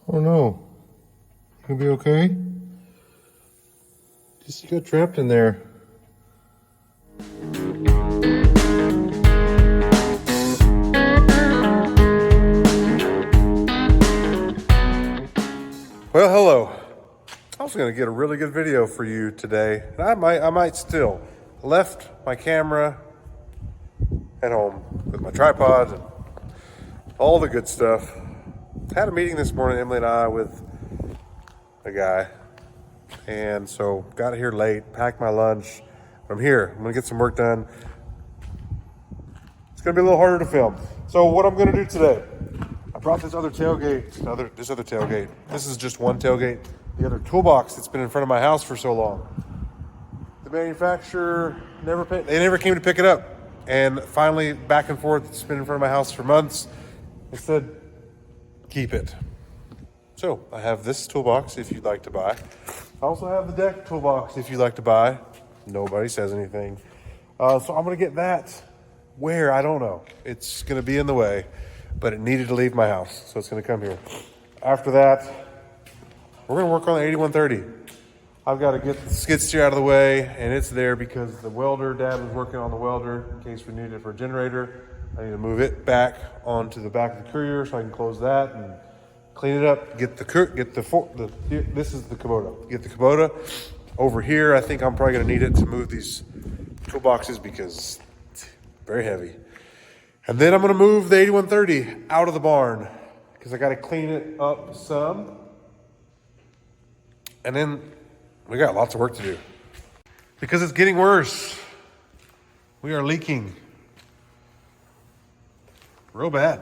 Oh no. Gonna be okay? Just got trapped in there. Well, hello. I was gonna get a really good video for you today. And I might still. Left my camera at home with my tripod and all the good stuff. Had a meeting this morning, Emily and I, with a guy. And so got here late, packed my lunch. I'm here, I'm gonna get some work done. It's gonna be a little harder to film. So what I'm gonna do today, I brought this other tailgate, this other tailgate. This is just one tailgate. The other toolbox that's been in front of my house for so long. The manufacturer they never came to pick it up. And finally, back and forth, it's been in front of my house for months. They said, keep it. So I have this toolbox if you'd like to buy. I also have the deck toolbox if you'd like to buy. Nobody says anything. So I'm gonna get that. Where, I don't know. It's gonna be in the way, but it needed to leave my house, so it's gonna come here. After that, we're gonna work on the 8130. I've gotta get the skid steer out of the way, and it's there because the welder, Dad was working on the welder in case we need it for a generator. I need to move it back onto the back of the courier so I can close that and clean it up. This is the Kubota. Get the Kubota over here. I think I'm probably gonna need it to move these toolboxes because it's very heavy. And then I'm gonna move the 8130 out of the barn because I gotta clean it up some. And then we got lots of work to do because it's getting worse. We are leaking real bad.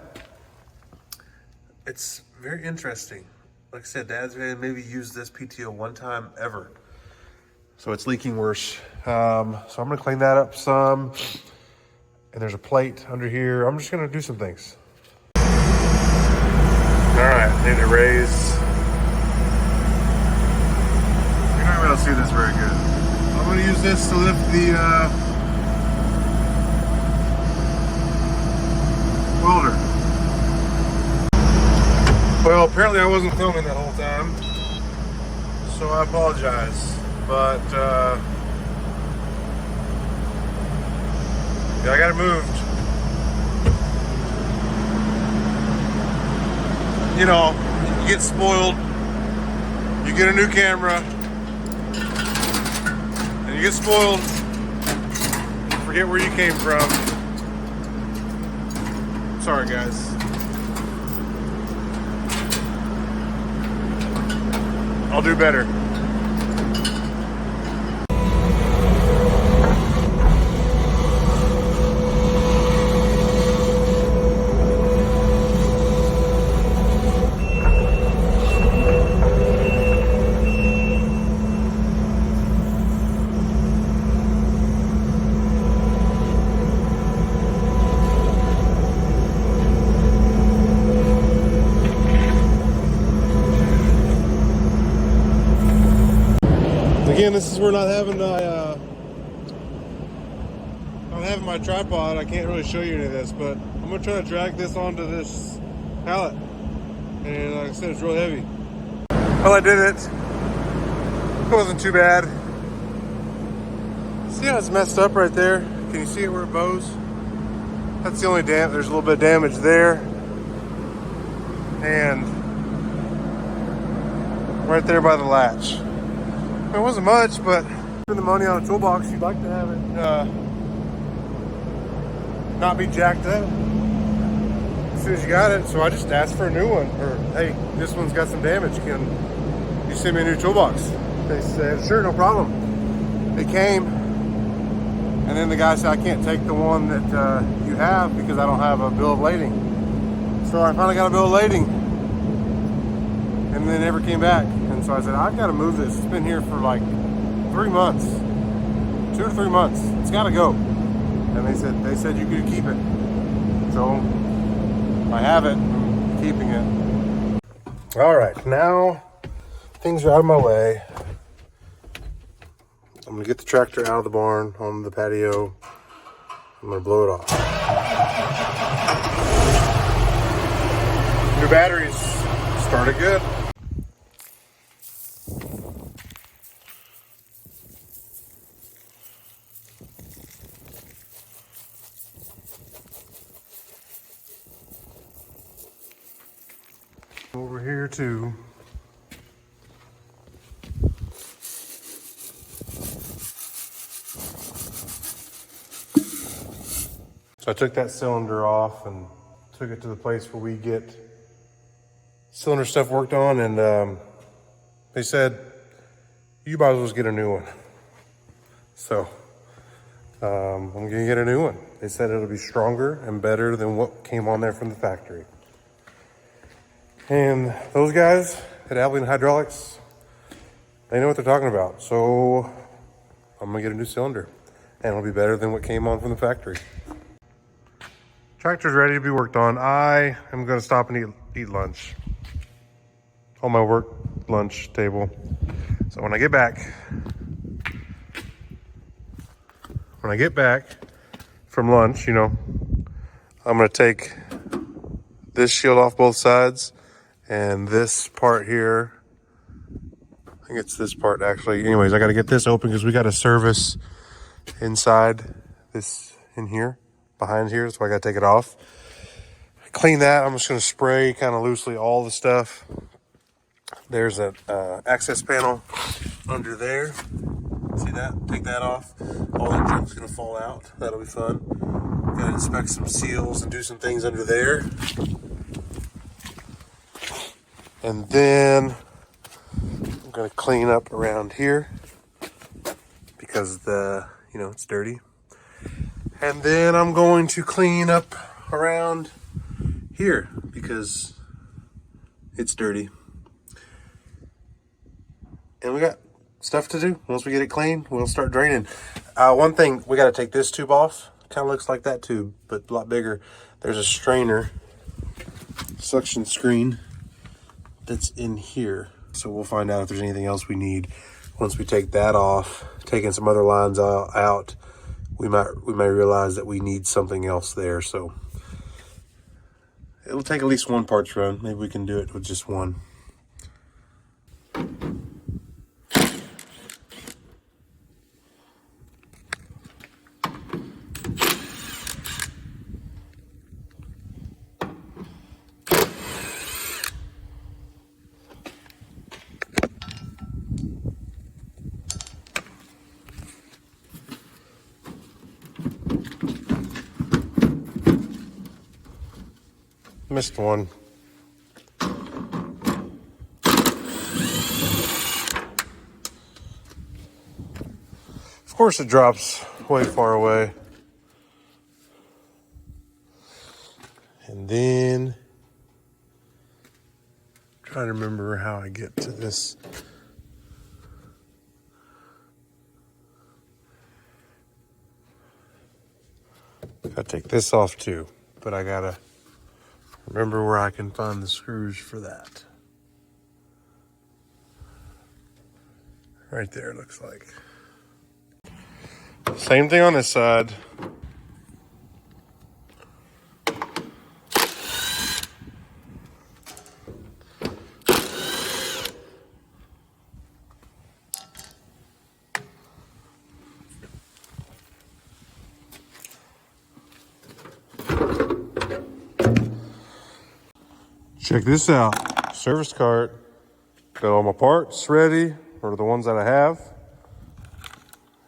It's very interesting. Like I said, Dad's gonna maybe use this PTO one time ever. So it's leaking worse. So I'm gonna clean that up some. And there's a plate under here. I'm just gonna do some things. All right, need to raise. You're not gonna be able to see this very good. I'm gonna use this to lift the welder. Well, apparently I wasn't filming that whole time, so I apologize. But yeah, I got it moved. You know, you get spoiled. You get a new camera, and you get spoiled. Forget where you came from. Sorry, guys. I'll do better. Again, this is where not having my tripod, I can't really show you any of this, but I'm gonna try to drag this onto this pallet. And like I said, it's real heavy. Well, I did it. It wasn't too bad. See how it's messed up right there? Can you see it where it bows? That's the only there's a little bit of damage there. And right there by the latch. It wasn't much, but spend the money on a toolbox, you'd like to have it not be jacked up as soon as you got it. So I just asked for a new one, or hey, this one's got some damage. Can you send me a new toolbox? They said, sure, no problem. They came, and then the guy said, I can't take the one that you have because I don't have a bill of lading. So I finally got a bill of lading, and they never came back. And so I said, I've got to move this. It's been here for like 3 months, 2 to 3 months. It's got to go. And they said you could keep it. So I have it. I'm keeping it. All right, now things are out of my way. I'm gonna get the tractor out of the barn on the patio. I'm gonna blow it off. New batteries Started good. Over here too. So I took that cylinder off and took it to the place where we get cylinder stuff worked on, and they said, you might as well just get a new one. So I'm gonna get a new one. They said it'll be stronger and better than what came on there from the factory. And those guys at Abilene Hydraulics, they know what they're talking about. So I'm gonna get a new cylinder, and it'll be better than what came on from the factory. Tractor's ready to be worked on. I am gonna stop and eat lunch on my work lunch table. So when I get back from lunch, you know, I'm gonna take this shield off both sides, and this part here, I think it's this part actually. Anyways, I gotta get this open because we got a service inside this in here, behind here, so I gotta take it off. Clean that. I'm just gonna spray kind of loosely all the stuff. There's an access panel under there. See that? Take that off. All that junk's gonna fall out. That'll be fun. Gotta inspect some seals and do some things under there. And then I'm gonna clean up around here because it's dirty. And then I'm going to clean up around here because it's dirty. And we got stuff to do. Once we get it clean, we'll start draining. One thing, we got to take this tube off. Kind of looks like that tube, but a lot bigger. There's a strainer, suction screen that's in here. So we'll find out if there's anything else we need. Once we take that off, taking some other lines out, we may realize that we need something else there. So it'll take at least one parts run. Maybe we can do it with just one. Missed one. Of course it drops way far away. And then, trying to remember how I get to this. Gotta take this off too, but I gotta remember where I can find the screws for that. Right there, it looks like. Same thing on this side. Check this out. Service cart. Got all my parts ready, or the ones that I have.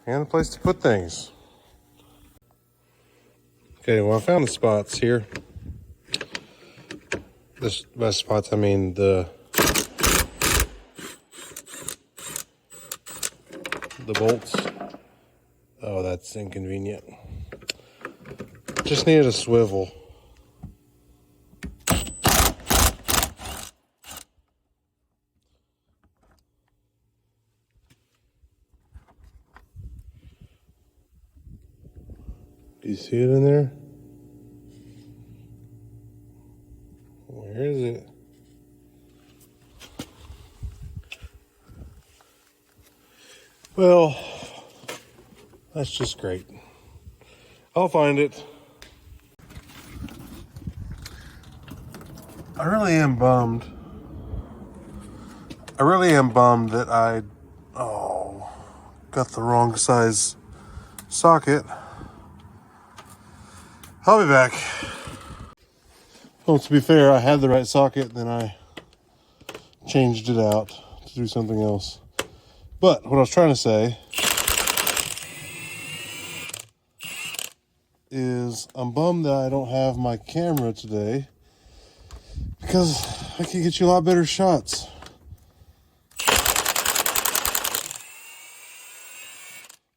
And a place to put things. Okay, well, I found the spots here. By spots, I mean the bolts. Oh, that's inconvenient. Just needed a swivel. Do you see it in there? Where is it? Well, that's just great. I'll find it. I really am bummed I really am bummed that I got the wrong size socket. I'll be back. Well, to be fair, I had the right socket, then I changed it out to do something else. But what I was trying to say is I'm bummed that I don't have my camera today because I can get you a lot better shots.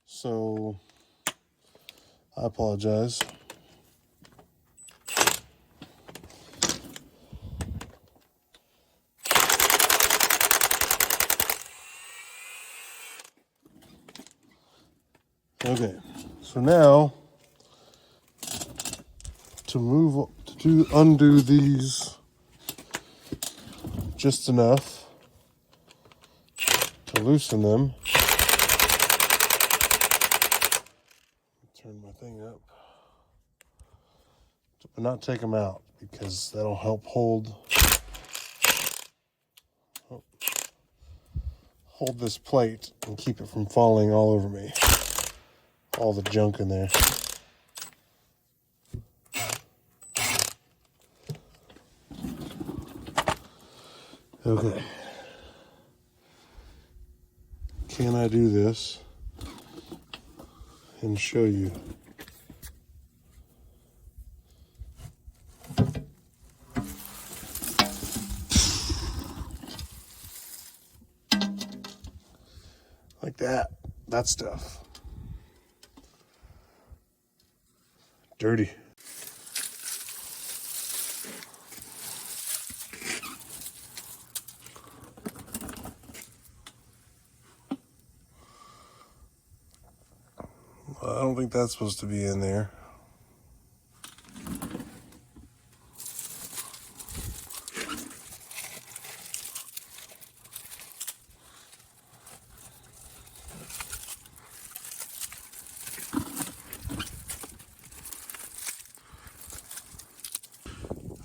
So I apologize. Okay, so now to undo these just enough to loosen them. Turn my thing up, but not take them out because that'll help hold this plate and keep it from falling all over me. All the junk in there. Okay. Can I do this and show you? Like that. That stuff. Dirty. I don't think that's supposed to be in there.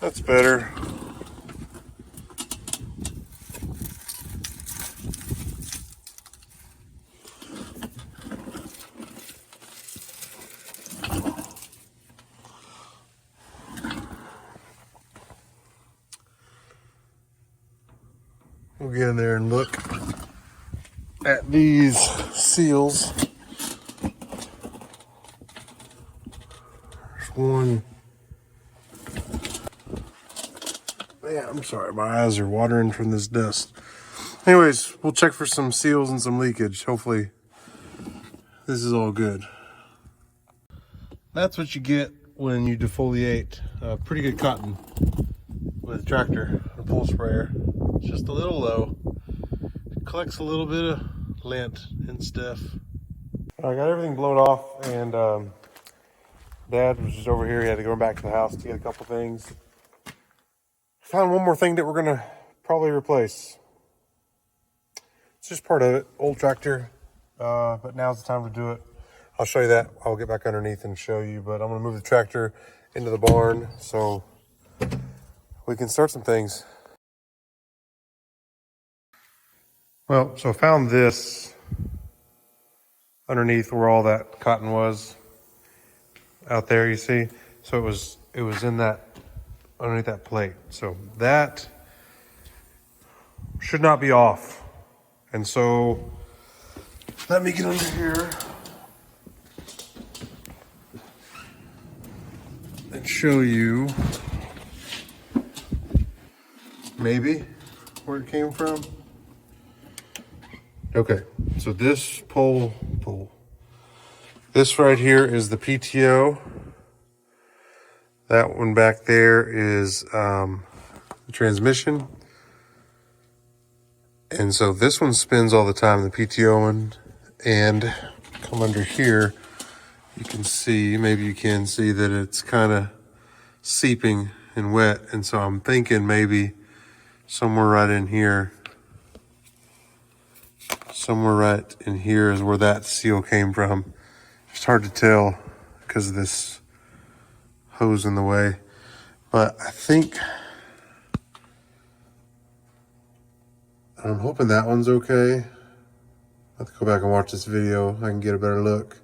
That's better. We'll get in there and look at these seals. There's one. Man, I'm sorry, my eyes are watering from this dust. Anyways, we'll check for some seals and some leakage. Hopefully this is all good. That's what you get when you defoliate pretty good cotton with a tractor or pull sprayer. It's just a little low. It collects a little bit of lint and stuff. I got everything blown off, and Dad was just over here. He had to go back to the house to get a couple things. Found one more thing that we're gonna probably replace. It's just part of it, old tractor, but now's the time to do it. I'll show you that. I'll get back underneath and show you, but I'm gonna move the tractor into the barn so we can start some things. Well, so I found this underneath where all that cotton was out there, you see? So it was in that, underneath that plate. So that should not be off. And so let me get under here and show you maybe where it came from. Okay, so this pull. This right here is the PTO. That one back there is the transmission. And so this one spins all the time, the PTO one. And come under here, you can see, maybe you can see that it's kind of seeping and wet. And so I'm thinking maybe somewhere right in here is where that seal came from. It's hard to tell because of this hose in the way, but I think I'm hoping that one's okay. I'll have to go back and watch this video. I can get a better look.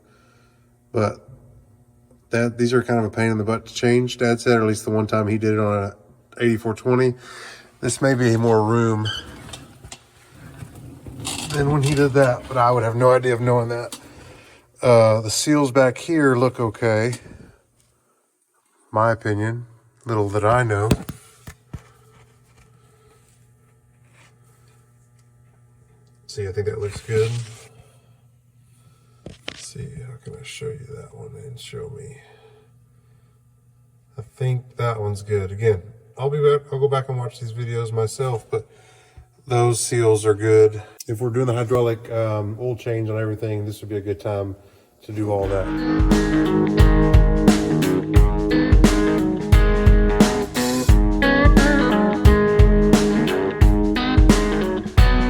But these are kind of a pain in the butt to change, Dad said, or at least the one time he did it on a 8420. This may be more room than when he did that, but I would have no idea of knowing that. The seals back here look okay. My opinion, little that I know. See, I think that looks good. Let's see, how can I show you that one and show me? I think that one's good. Again, I'll go back and watch these videos myself, but those seals are good. If we're doing the hydraulic oil change on everything, this would be a good time to do all that.